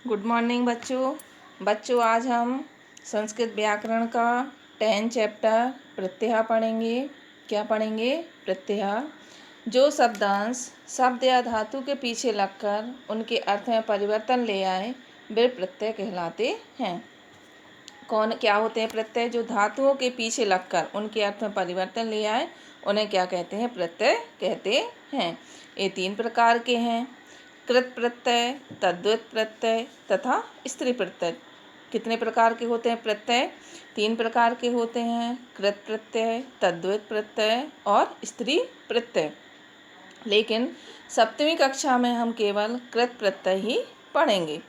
Good morning बच्चों आज हम संस्कृत व्याकरण का 10 चैप्टर प्रत्यय पढ़ेंगे। क्या पढ़ेंगे? प्रत्यय। जो शब्दांश शब्द या धातु के पीछे लगकर उनके अर्थ में परिवर्तन ले आए वे प्रत्यय कहलाते हैं। क्या होते हैं प्रत्यय? जो धातुओं के पीछे लगकर उनके अर्थ में परिवर्तन ले आए उन्हें क्या कहते हैं? प्रत्यय कहते हैं। ये 3 प्रकार के हैं: कृत प्रत्यय, तद्धित प्रत्यय तथा स्त्री प्रत्यय। कितने प्रकार के होते हैं प्रत्यय? 3 प्रकार के होते हैं: कृत प्रत्यय, तद्धित प्रत्यय और स्त्री प्रत्यय। लेकिन 7वीं कक्षा में हम केवल कृत प्रत्यय ही पढ़ेंगे।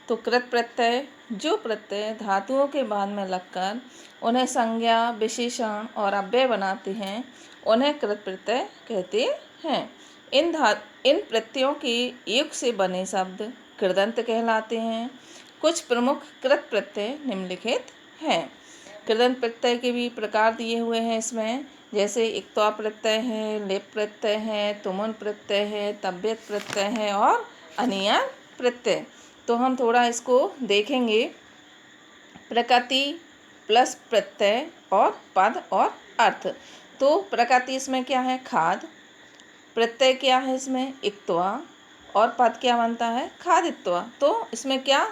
तो कृत प्रत्यय जो प्रत्यय धातुओं के बाद में लगकर उन्हें संज्ञा, विशेषण और अव्यय बनाते हैं उन्हें कृत प्रत्यय कहते हैं। इन प्रत्ययों के योग से बने शब्द कृदंत कहलाते हैं। कुछ प्रमुख कृत प्रत्यय निम्नलिखित हैं। कृदंत प्रत्यय के भी प्रकार दिए हुए हैं इसमें, जैसे इक्त्वा प्रत्यय है, लेप प्रत्यय है, तुमुन प्रत्यय है, तव्यत प्रत्यय है और अनियन प्रत्यय। तो हम थोड़ा इसको देखेंगे। प्रकृति प्लस प्रत्यय और पद और अर्थ। तो प्रकृति इसमें क्या है? खाद। प्रत्यय क्या है इसमें? इक्त्वा। और पद क्या बनता है? खादित्वा। तो इसमें क्या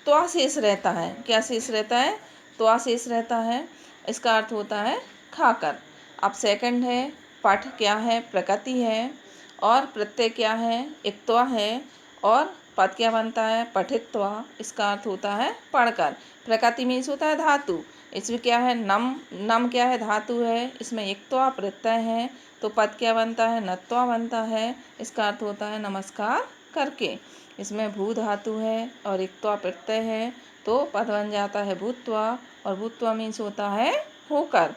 त्वा शेष रहता है? क्या शेष रहता है? त्वा शेष रहता है। इसका अर्थ होता है खाकर। अब सेकंड है पठ। क्या है? प्रकृति है। और प्रत्यय क्या है? इक्त्वा है। और पद क्या बनता है? पठित्वा। इसका अर्थ होता है पढ़कर। प्रकृति मीन्स होता है धातु। इसमें क्या है? नम क्या है? धातु है। इसमें इक्त्वा प्रत्यय है। तो पद क्या बनता है? नत्वा बनता है। इसका अर्थ होता है नमस्कार करके। इसमें भू धातु है और इक्त्वा प्रत्यय है तो पद बन जाता है भूत्वा। और भूत्वा मीन्स होता है होकर।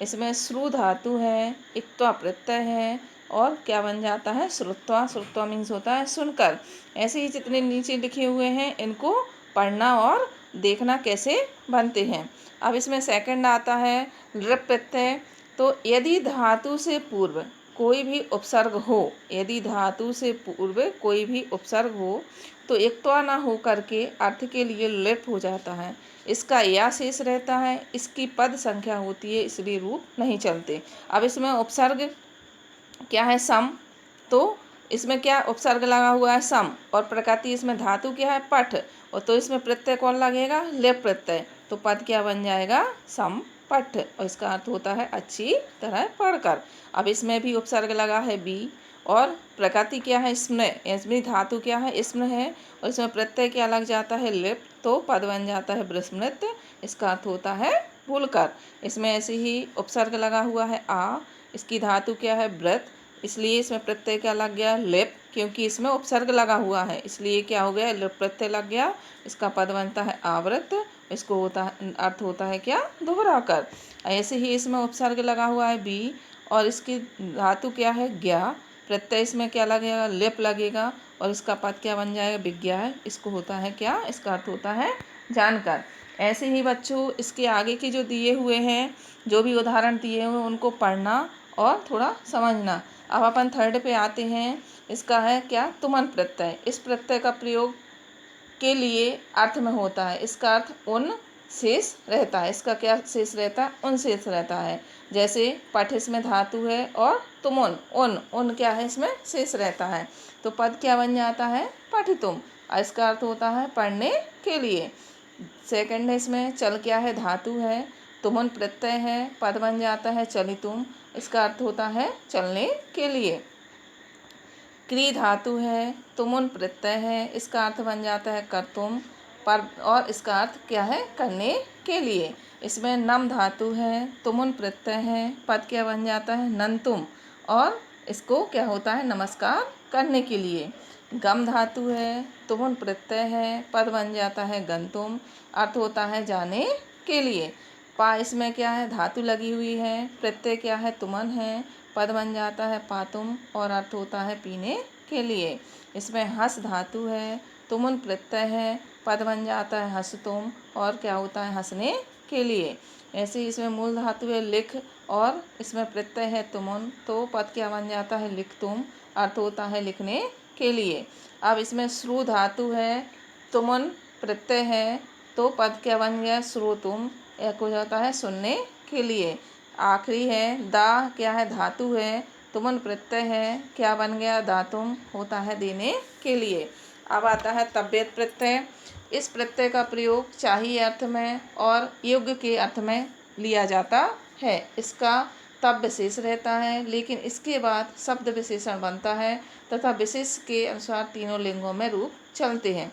इसमें श्रु धातु है, इक्त्वा प्रत्यय है और क्या बन जाता है? श्रुत्वा। श्रुत्वा मीन्स होता है सुनकर। ऐसे ही जितने नीचे लिखे हुए हैं इनको पढ़ना और देखना कैसे बनते हैं। अब इसमें सेकंड आता है लृप प्रत्यय। तो यदि धातु से पूर्व कोई भी उपसर्ग हो, यदि धातु से पूर्व कोई भी उपसर्ग हो तो इक्त्वा ना हो करके अर्थ के लिए लिप हो जाता है। इसका या शेष रहता है। इसकी पद संख्या होती है इसलिए रूप नहीं चलते। अब इसमें उपसर्ग क्या है? सम। तो इसमें क्या उपसर्ग लगा हुआ है? सम। और प्रकृति इसमें धातु क्या है? पठ। और तो इसमें प्रत्यय कौन लगेगा? लेप प्रत्यय। तो पद क्या बन जाएगा? सम पठ। और इसका अर्थ होता है अच्छी तरह पढ़कर। अब इसमें भी उपसर्ग लगा है बी। और प्रकृति क्या है? स्मृ। इसमें धातु क्या है? स्मृ है। और इसमें प्रत्यय क्या लग जाता है? लिप। तो पद बन जाता है विस्मृत। इसका अर्थ होता है भूलकर। इसमें ऐसे ही उपसर्ग लगा हुआ है आ। इसकी धातु क्या है? व्रत। इसलिए इसमें प्रत्यय क्या लग गया? लिप। क्योंकि इसमें उपसर्ग लगा हुआ है इसलिए क्या हो गया? लिप प्रत्यय लग गया। इसका पद बनता है आवृत। इसको होता है अर्थ होता है क्या? दोहरा कर। ऐसे ही इसमें उपसर्ग लगा हुआ है बी और इसकी धातु क्या है? ज्ञा। प्रत्यय इसमें क्या लगेगा? लिप लगेगा और इसका पद क्या बन जाएगा? विज्ञा। इसको होता है क्या? इसका अर्थ होता है जानकर। ऐसे ही बच्चों इसके आगे के जो दिए हुए हैं, जो भी उदाहरण दिए हुए हैं उनको पढ़ना और थोड़ा समझना। अब अपन थर्ड पे आते हैं। इसका है क्या? तुमन प्रत्यय। इस प्रत्यय का प्रयोग के लिए अर्थ में होता है। इसका अर्थ उन शेष रहता है। इसका क्या शेष रहता है? उन शेष रहता है। जैसे पठ इसमें धातु है और तुमुन उन क्या है? इसमें शेष रहता है। तो पद क्या बन जाता है? पठितुम। इसका अर्थ होता है पढ़ने के लिए। सेकंड है इसमें चल क्या है? धातु है। तुमुन प्रत्यय है। पद बन जाता है चलितुम। इसका अर्थ होता है चलने के लिए। क्री धातु है। तुमुन प्रत्यय है। इसका अर्थ बन जाता है कर्तुम। पर और इसका अर्थ क्या है? करने के लिए। इसमें नम धातु है। तुमुन प्रत्यय है। पद क्या बन जाता है? नंतुम। और इसको क्या होता है? नमस्कार करने के लिए। गम धातु है। तुमुन प्रत्यय है। पद बन जाता है गंतुम। अर्थ होता है जाने के लिए। पा इसमें क्या है? धातु लगी हुई है। प्रत्यय क्या है? तुमन है। पद बन जाता है पातुम और अर्थ होता है पीने के लिए। इसमें हस धातु है। तुमुन प्रत्यय है। पद बन जाता है हसतुम और क्या होता है? हंसने के लिए। ऐसे ही इसमें मूल धातु है लिख और इसमें प्रत्यय है तुमुन तो पद क्या बन जाता है? लिखतुम। अर्थ होता है लिखने के लिए। अब इसमें श्रु धातु है। तुमुन प्रत्यय है तो पद क्या बन गया, श्रोतुम, एक हो जाता है सुनने के लिए। आखिरी है दा, क्या है, धातु है, तुमन प्रत्यय है, क्या बन गया, दातुम, होता है देने के लिए। अब आता है तव्यत प्रत्यय। इस प्रत्यय का प्रयोग चाहिए अर्थ में और योग्य के अर्थ में लिया जाता है। इसका तब विशेष रहता है, लेकिन इसके बाद शब्द विशेषण बनता है तथा विशेष के अनुसार तीनों लिंगों में रूप चलते हैं।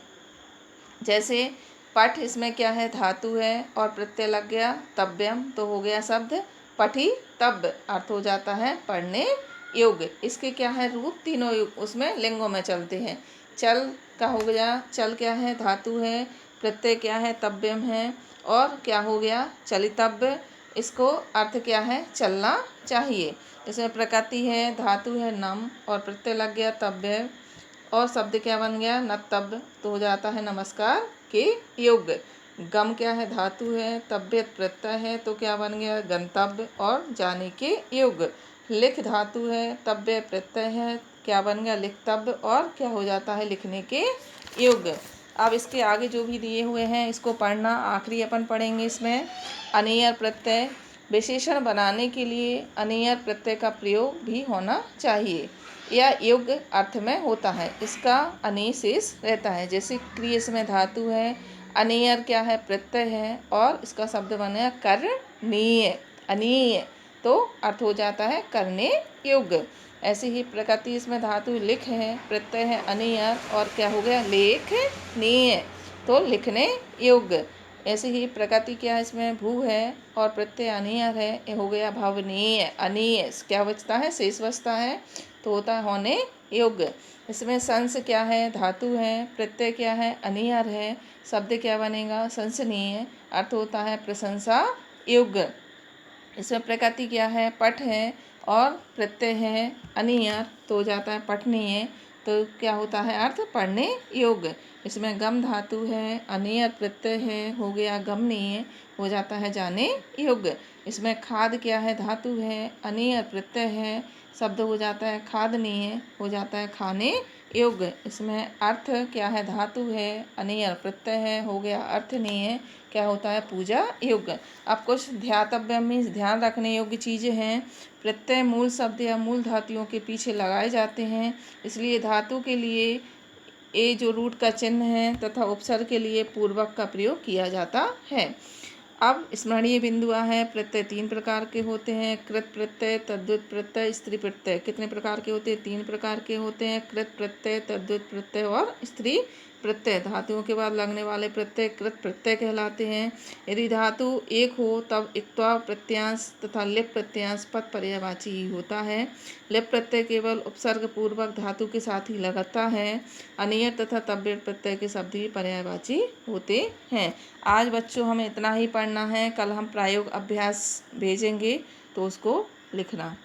जैसे पठ, इसमें क्या है, धातु है और प्रत्यय लग गया तव्यम, तो हो गया शब्द पठी तब, अर्थ हो जाता है पढ़ने योग्य। इसके क्या है रूप, तीनों उसमें लिंगों में चलते हैं। चल का हो गया, चल क्या है, धातु है, प्रत्यय क्या है, तव्यम है, और क्या हो गया, चलितव्य। इसको अर्थ क्या है, चलना चाहिए। इसमें प्रकृति है, धातु है नम और प्रत्यय लग गया तव्य, और शब्द क्या बन गया, नतव्य, तो हो जाता है नमस्कार के योग्य। गम क्या है, धातु है, तव्यत प्रत्यय है, तो क्या बन गया, गंतव्य और जाने के योग्य। लिख धातु है, तव्य प्रत्यय है, क्या बन गया, लिखतव्य, और क्या हो जाता है, लिखने के योग्य। अब इसके आगे जो भी दिए हुए हैं इसको पढ़ना। आखिरी अपन पढ़ेंगे इसमें अनियर प्रत्यय। विशेषण बनाने के लिए अनियर प्रत्यय का प्रयोग भी होना चाहिए। यह योग्य अर्थ में होता है, इसका अनी शेष रहता है। जैसे क्रिय में धातु है, अनियर क्या है, प्रत्यय है, और इसका शब्द बनेगा करनीय, अनीय, तो अर्थ हो जाता है करने योग्य। ऐसे ही प्रकृति इसमें धातु लिख है, प्रत्यय है अनियर, और क्या हो गया, लेखनीय, तो लिखने योग्य। ऐसे ही प्रकृति क्या है, इसमें भू है और प्रत्यय अनियर है, ये हो गया भवनीय, अनीय, क्या बचता है, शेष बचता है, तो होता है होने योग्य। इसमें संस क्या है, धातु है, प्रत्यय क्या है, अनियर है, शब्द क्या बनेगा, संसनीय, अर्थ होता है प्रशंसा योग्य। इसमें प्रकृति क्या है, पठ है और प्रत्यय है अनियर, तो हो जाता है पठनीय, तो क्या होता है, अर्थ पढ़ने योग्य। इसमें गम धातु है, अनियर प्रत्यय है, हो गया गमनीय, हो जाता है जाने योग्य। इसमें खाद क्या है, धातु है, अनियर प्रत्यय है, शब्द हो जाता है खादनीय, हो जाता है खाने योग्य। इसमें अर्थ क्या है, धातु है, अनियर प्रत्यय है, हो गया अर्थनीय, क्या होता है पूजा योग्य। अब कुछ ध्यातव्य मीन्स ध्यान रखने योग्य चीज़ें हैं। प्रत्यय मूल शब्द या मूल धातुओं के पीछे लगाए जाते हैं, इसलिए धातु के लिए ए जो रूट का चिन्ह है तथा उपसर्ग के लिए पूर्वक का प्रयोग किया जाता है। अब स्मरणीय बिंदुआ है, प्रत्यय 3 प्रकार के होते हैं, कृत प्रत्यय, तद्धित प्रत्यय, स्त्री प्रत्यय। कितने प्रकार के होते हैं, 3 प्रकार के होते हैं, कृत प्रत्यय, तद्धित प्रत्यय और स्त्री प्रत्यय। धातुओं के बाद लगने वाले प्रत्यय कृत प्रत्यय कहलाते हैं। यदि धातु एक हो तब इक्त्वा प्रत्यांश तथा लिप प्रत्यांश पद पर्यायवाची ही होता है। लिप प्रत्यय केवल उपसर्ग पूर्वक धातु के साथ ही लगता है। अनियर तथा तव्य प्रत्यय के शब्द ही पर्यायवाची होते हैं। आज बच्चों हमें इतना ही पढ़ना है, कल हम प्रायोग अभ्यास भेजेंगे तो उसको लिखना।